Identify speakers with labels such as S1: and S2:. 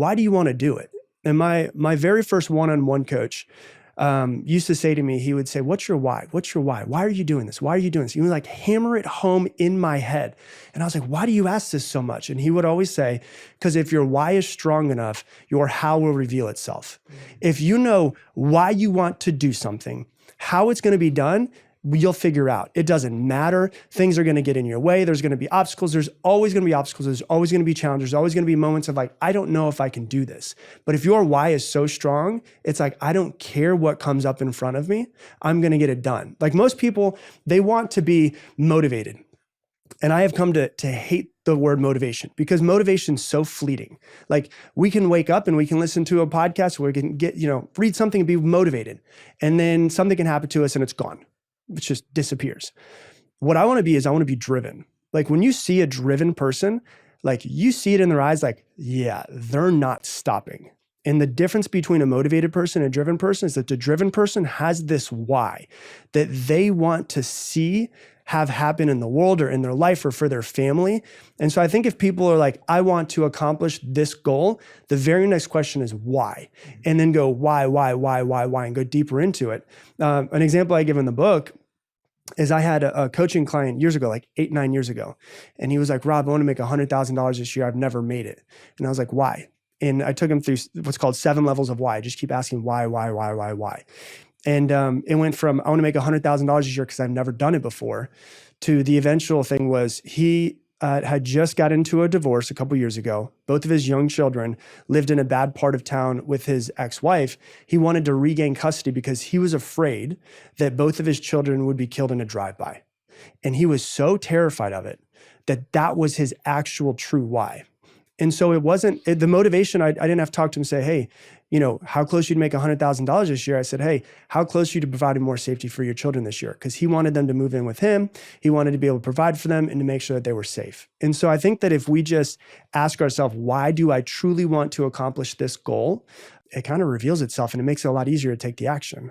S1: why do you want to do it? And my very first one-on-one coach used to say to me, he would say, what's your why? What's your why? Why are you doing this? Why are you doing this? He would like hammer it home in my head. And I was like, why do you ask this so much? And he would always say, because if your why is strong enough, your how will reveal itself. If you know why you want to do something, how it's going to be done, you'll figure out. It doesn't matter. Things are going to get in your way. There's going to be obstacles. There's always going to be obstacles. There's always going to be challenges. There's always going to be moments of like, I don't know if I can do this. But if your why is so strong, it's like, I don't care what comes up in front of me. I'm going to get it done. Like most people, they want to be motivated. And I have come to hate the word motivation because motivation is so fleeting. Like we can wake up and we can listen to a podcast where we can get, read something and be motivated. And then something can happen to us and it's gone. It just disappears. What I want to be is I want to be driven. Like when you see a driven person, like you see it in their eyes, like, yeah, they're not stopping. And the difference between a motivated person and a driven person is that the driven person has this why that they want to see have happen in the world or in their life or for their family. And so I think if people are like, I want to accomplish this goal, the very next question is why? And then go why, and go deeper into it. An example I give in the book is I had a coaching client years ago, like 8-9 years ago. And he was like, Rob, I want to make $100,000 this year. I've never made it. And I was like, why? And I took him through what's called 7 levels of why. I just keep asking why. And it went from, I want to make $100,000 this year because I've never done it before, to the eventual thing was he had just got into a divorce a couple years ago. Both of his young children lived in a bad part of town with his ex-wife. He wanted to regain custody because he was afraid that both of his children would be killed in a drive-by. And he was so terrified of it that was his actual true why. And so it wasn't the motivation. I didn't have to talk to him and say, hey, how close you to make $100,000 this year? I said, hey, how close are you to providing more safety for your children this year? Because he wanted them to move in with him. He wanted to be able to provide for them and to make sure that they were safe. And so I think that if we just ask ourselves, why do I truly want to accomplish this goal? It kind of reveals itself and it makes it a lot easier to take the action.